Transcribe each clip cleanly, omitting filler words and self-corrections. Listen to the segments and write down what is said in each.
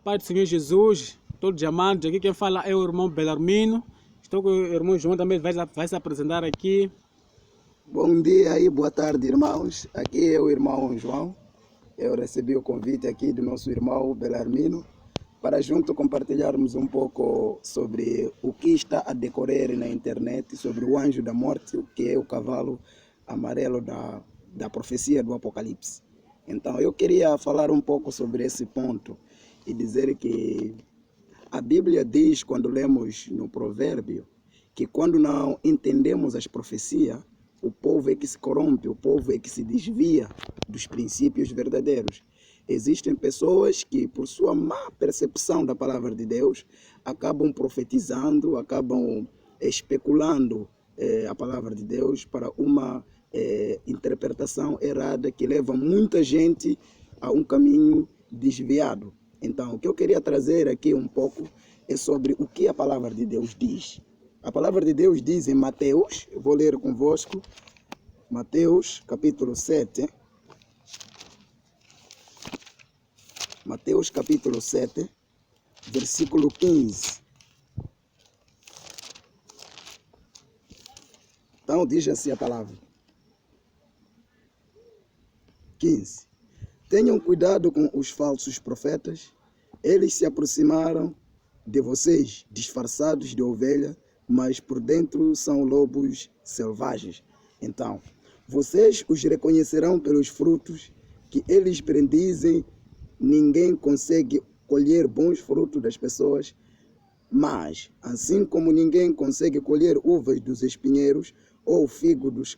Pai do Senhor Jesus, todos amantes, aqui quem fala é o irmão Belarmino. Estou com o irmão João, também vai se apresentar aqui. Bom dia e boa tarde, irmãos. Aqui é o irmão João. Eu recebi o convite aqui do nosso irmão Belarmino para junto compartilharmos um pouco sobre o que está a decorrer na internet, sobre o anjo da morte, o que é o cavalo amarelo da profecia do Apocalipse. Então, eu queria falar um pouco sobre esse ponto e dizer que a Bíblia diz, quando lemos no provérbio, que quando não entendemos as profecias, o povo é que se corrompe, o povo é que se desvia dos princípios verdadeiros. Existem pessoas que, por sua má percepção da palavra de Deus, acabam profetizando, acabam especulando a palavra de Deus para uma interpretação errada que leva muita gente a um caminho desviado. Então, o que eu queria trazer aqui um pouco é sobre o que a palavra de Deus diz. A palavra de Deus diz em Mateus, eu vou ler convosco, Mateus capítulo 7. Mateus capítulo 7, versículo 15. Então diz assim a palavra. 15. Tenham cuidado com os falsos profetas. Eles se aproximaram de vocês disfarçados de ovelha, mas por dentro são lobos selvagens. Então, vocês os reconhecerão pelos frutos que eles bendizem. Ninguém consegue colher bons frutos das pessoas, mas, assim como ninguém consegue colher uvas dos espinheiros ou figo dos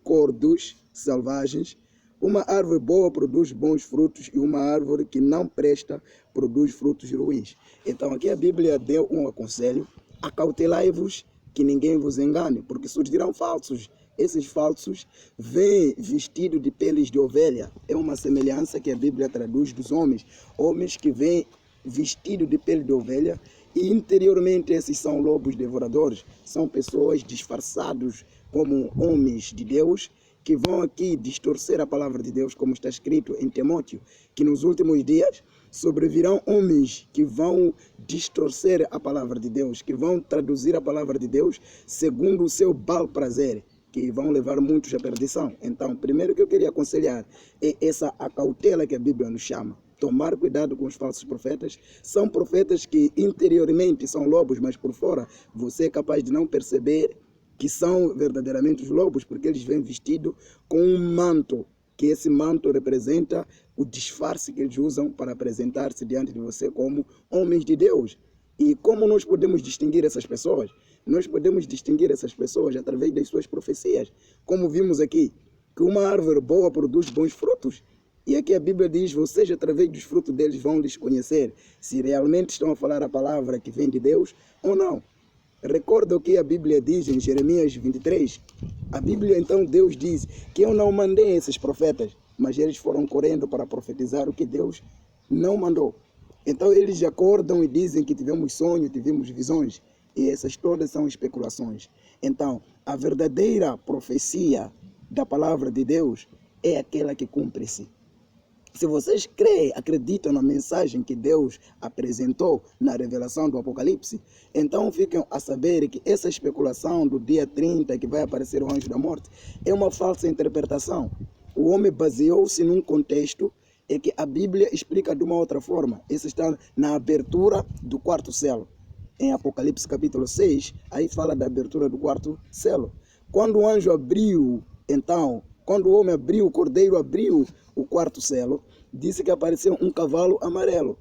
cordos selvagens, uma árvore boa produz bons frutos e uma árvore que não presta produz frutos ruins. Então aqui a Bíblia deu um conselho: acautelai-vos que ninguém vos engane, porque surgirão falsos. Esses falsos vêm vestidos de peles de ovelha. É uma semelhança que a Bíblia traduz dos homens. Homens que vêm vestidos de pele de ovelha e interiormente esses são lobos devoradores. São pessoas disfarçados como homens de Deus, que vão aqui distorcer a palavra de Deus, como está escrito em Timóteo, que nos últimos dias sobrevirão homens que vão distorcer a palavra de Deus, que vão traduzir a palavra de Deus segundo o seu bel prazer, que vão levar muitos à perdição. Então, primeiro que eu queria aconselhar é essa a cautela que a Bíblia nos chama. Tomar cuidado com os falsos profetas. São profetas que interiormente são lobos, mas por fora você é capaz de não perceber que são verdadeiramente os lobos, porque eles vêm vestidos com um manto, que esse manto representa o disfarce que eles usam para apresentar-se diante de você como homens de Deus. E como nós podemos distinguir essas pessoas? Nós podemos distinguir essas pessoas através das suas profecias. Como vimos aqui, que uma árvore boa produz bons frutos. E aqui a Bíblia diz, vocês através dos frutos deles vão lhes conhecer se realmente estão a falar a palavra que vem de Deus ou não. Recorda o que a Bíblia diz em Jeremias 23. A Bíblia, então, Deus diz que eu não mandei esses profetas, mas eles foram correndo para profetizar o que Deus não mandou. Então eles acordam e dizem que tivemos sonhos, tivemos visões, e essas todas são especulações. Então, a verdadeira profecia da palavra de Deus é aquela que cumpre-se. Se vocês creem, acreditam na mensagem que Deus apresentou na revelação do Apocalipse, então ficam a saber que essa especulação do dia 30 que vai aparecer o anjo da morte é uma falsa interpretação. O homem baseou-se num contexto em que a Bíblia explica de uma outra forma. Isso está na abertura do quarto selo. Em Apocalipse capítulo 6, aí fala da abertura do quarto selo. Quando o anjo abriu, então, quando o homem abriu, o cordeiro abriu o quarto selo, disse que apareceu um cavalo amarelo,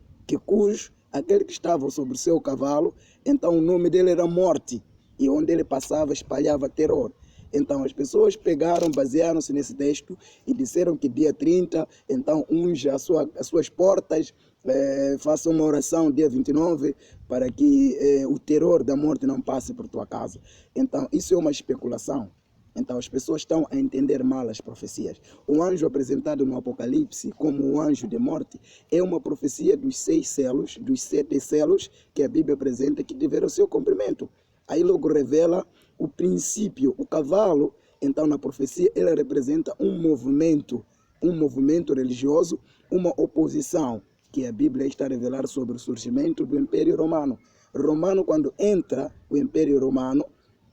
aquele que estava sobre o seu cavalo, então o nome dele era Morte, e onde ele passava espalhava terror. Então as pessoas pegaram, basearam-se nesse texto e disseram que dia 30, então unja as suas portas, faça uma oração dia 29 para que o terror da morte não passe por tua casa. Então isso é uma especulação. Então as pessoas estão a entender mal as profecias. O anjo apresentado no Apocalipse como o anjo de morte é uma profecia dos 6 selos, dos 7 selos que a Bíblia apresenta que tiveram seu cumprimento. Aí logo revela o princípio, o cavalo, então na profecia ele representa um movimento religioso, uma oposição que a Bíblia está a revelar sobre o surgimento do Império Romano. Romano, quando entra o Império Romano,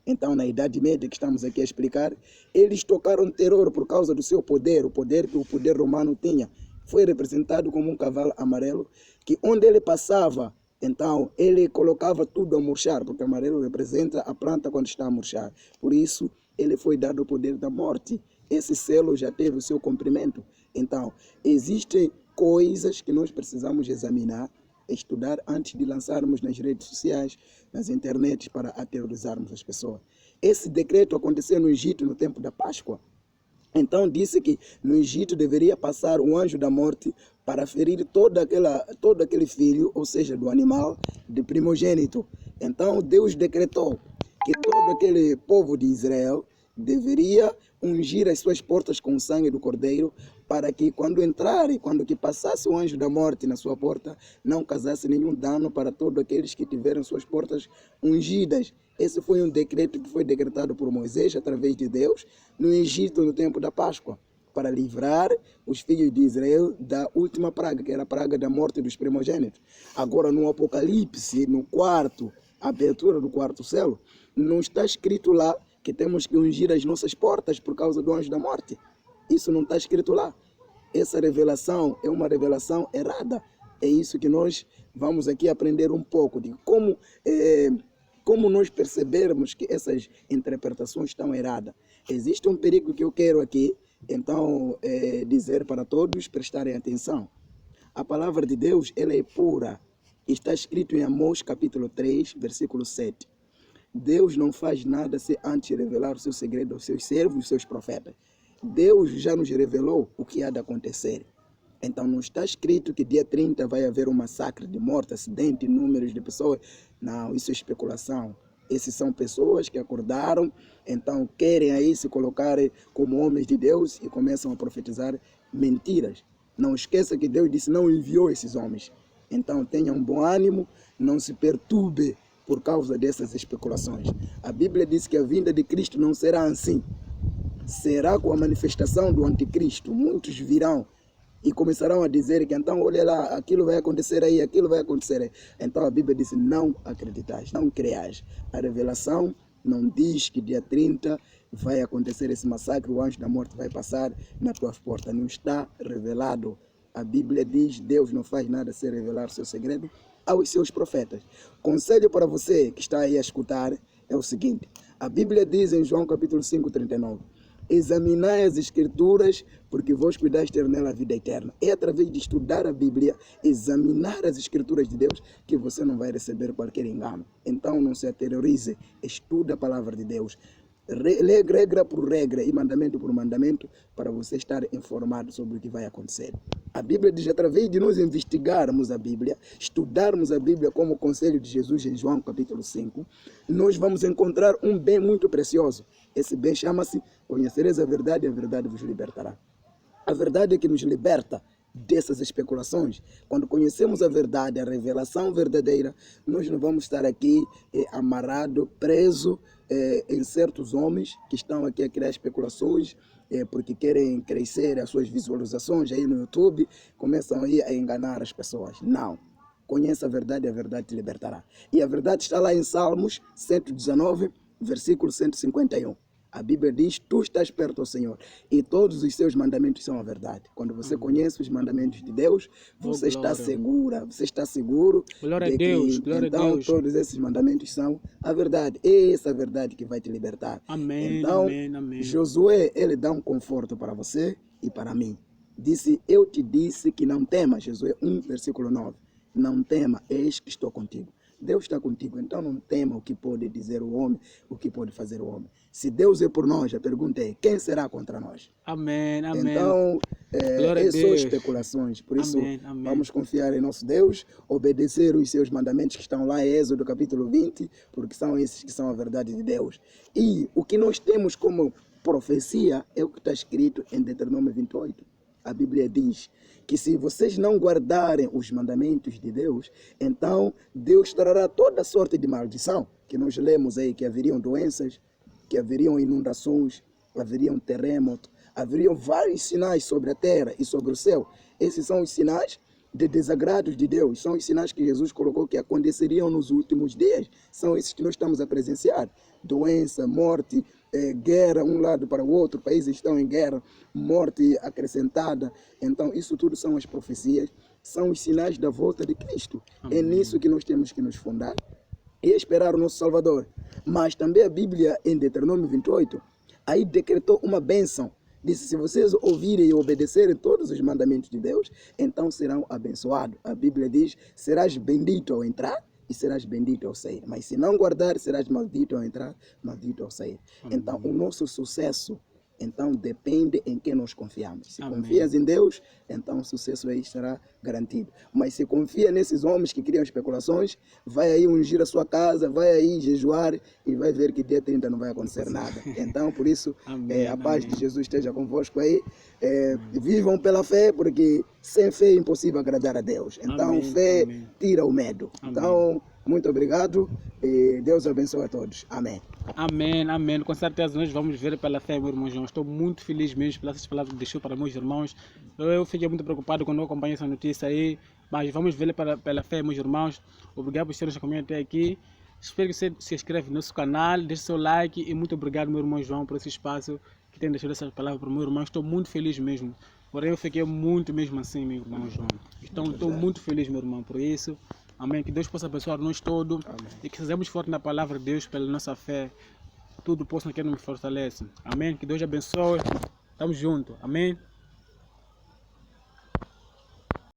então na Idade Média que estamos aqui a explicar, eles tocaram terror por causa do seu poder, o poder que o poder romano tinha. Foi representado como um cavalo amarelo, que onde ele passava, então ele colocava tudo a murchar, porque amarelo representa a planta quando está a murchar. Por isso, ele foi dado o poder da morte. Esse selo já teve o seu cumprimento. Então, existem coisas que nós precisamos examinar, estudar antes de lançarmos nas redes sociais, nas internets, para aterrorizarmos as pessoas. Esse decreto aconteceu no Egito no tempo da Páscoa. Então disse que no Egito deveria passar um anjo da morte para ferir todo aquele filho, ou seja, do animal, de primogênito. Então Deus decretou que todo aquele povo de Israel deveria ungir as suas portas com o sangue do cordeiro, para que quando entrarem, quando que passasse o anjo da morte na sua porta, não causasse nenhum dano para todos aqueles que tiveram suas portas ungidas. Esse foi um decreto que foi decretado por Moisés, através de Deus, no Egito, no tempo da Páscoa, para livrar os filhos de Israel da última praga, que era a praga da morte dos primogênitos. Agora, no Apocalipse, no quarto, a abertura do quarto selo, não está escrito lá que temos que ungir as nossas portas por causa do anjo da morte. Isso não está escrito lá. Essa revelação é uma revelação errada. É isso que nós vamos aqui aprender um pouco de como nós percebermos que essas interpretações estão erradas. Existe um perigo que eu quero aqui, então, dizer para todos prestarem atenção. A palavra de Deus, ela é pura. Está escrito em Amós capítulo 3, versículo 7. Deus não faz nada sem antes revelar o seu segredo aos seus servos e aos seus profetas. Deus já nos revelou o que há de acontecer. Então não está escrito que dia 30 vai haver um massacre de morte, acidente, números de pessoas. Não, isso é especulação. Esses são pessoas que acordaram, então querem aí se colocar como homens de Deus e começam a profetizar mentiras. Não esqueça que Deus disse não enviou esses homens. Então tenha um bom ânimo, não se perturbe por causa dessas especulações. A Bíblia diz que a vinda de Cristo não será assim. Será com a manifestação do anticristo. Muitos virão e começarão a dizer que então, olha lá, aquilo vai acontecer aí, aquilo vai acontecer aí. Então a Bíblia diz, não acreditais, não creais. A revelação não diz que dia 30 vai acontecer esse massacre, o anjo da morte vai passar na tua porta. Não está revelado. A Bíblia diz, Deus não faz nada sem revelar seu segredo aos seus profetas. Conselho para você que está aí a escutar é o seguinte. A Bíblia diz em João capítulo 5, 39. Examinai as escrituras, porque vós cuidais ter nela a vida eterna. É através de estudar a Bíblia, examinar as escrituras de Deus, que você não vai receber qualquer engano. Então não se aterrorize, estuda a palavra de Deus. Regra por regra e mandamento por mandamento, para você estar informado sobre o que vai acontecer. A Bíblia diz, através de nós investigarmos a Bíblia, estudarmos a Bíblia como o conselho de Jesus em João capítulo 5, nós vamos encontrar um bem muito precioso. Esse bem chama-se conhecereis a verdade e a verdade vos libertará. A verdade é que nos liberta dessas especulações. Quando conhecemos a verdade, a revelação verdadeira, nós não vamos estar aqui amarrado, preso em certos homens que estão aqui a criar especulações porque querem crescer as suas visualizações aí no YouTube, começam aí a enganar as pessoas. Não. Conheça a verdade te libertará. E a verdade está lá em Salmos 119, versículo 151. A Bíblia diz, tu estás perto ao Senhor e todos os seus mandamentos são a verdade. Quando você conhece os mandamentos de Deus, você está segura, você está seguro Glória de a Deus, que glória a então Deus. todos esses mandamentos são a verdade. É essa verdade que vai te libertar. Amém, Então, amém, amém. Josué, ele dá um conforto para você e para mim. Disse, eu te disse que não temas, Josué 1, versículo 9. Não tema, eis que estou contigo. Deus está contigo, então não tema o que pode dizer o homem, o que pode fazer o homem. Se Deus é por nós, a pergunta é, quem será contra nós? Amém, amém. Então, Glória a são Deus. especulações, por isso Amém, amém. vamos confiar em nosso Deus, obedecer os seus mandamentos que estão lá em Êxodo capítulo 20, porque são esses que são a verdade de Deus. E o que nós temos como profecia é o que está escrito em Deuteronômio 28. A Bíblia diz que se vocês não guardarem os mandamentos de Deus, então Deus trará toda sorte de maldição, que nós lemos aí, que haveriam doenças, que haveriam inundações, haveriam terremotos, haveriam vários sinais sobre a terra e sobre o céu. Esses são os sinais de desagrados de Deus. São os sinais que Jesus colocou que aconteceriam nos últimos dias. São esses que nós estamos a presenciar. Doença, morte, guerra, um lado para o outro, países estão em guerra, morte acrescentada. Então, isso tudo são as profecias, são os sinais da volta de Cristo. Amém. É nisso que nós temos que nos fundar e esperar o nosso Salvador. Mas também a Bíblia, em Deuteronômio 28, aí decretou uma bênção. Disse, se vocês ouvirem e obedecerem todos os mandamentos de Deus, então serão abençoados. A Bíblia diz, serás bendito ao entrar e serás bendito ao sair. Mas se não guardar, serás maldito ao entrar, maldito ao sair. Amém. Então, o nosso sucesso, então, depende em quem nós confiamos. Se Amém. confias em Deus, então o sucesso aí estará garantido. Mas se confia nesses homens que criam especulações, vai aí ungir a sua casa, vai aí jejuar e vai ver que dia 30 não vai acontecer nada. Então, por isso, Amém, a paz amém. de Jesus esteja convosco aí. Vivam pela fé, porque sem fé é impossível agradar a Deus. Então, Amém, fé amém. tira o medo. Amém. Então, muito obrigado e Deus abençoe a todos. Amém. Amém, amém. Com certeza nós vamos ver pela fé, meu irmão João. Estou muito feliz mesmo pelas palavras que deixou para meus irmãos. Eu fiquei muito preocupado quando eu acompanhei essa notícia aí, mas vamos ver pela fé, meus irmãos. Obrigado por terem acompanhado até aqui. Espero que você se inscreva no nosso canal, deixe seu like e muito obrigado, meu irmão João, por esse espaço que tem deixado essas palavras para o meu irmão. Estou muito feliz mesmo. Porém, eu fiquei muito mesmo assim, meu irmão João. Então, estou muito feliz, meu irmão, por isso. Amém. Que Deus possa abençoar nós todos e que sejamos fortes na palavra de Deus pela nossa fé. Tudo posso naquele que nos fortalece. Amém. Que Deus abençoe. Estamos juntos. Amém.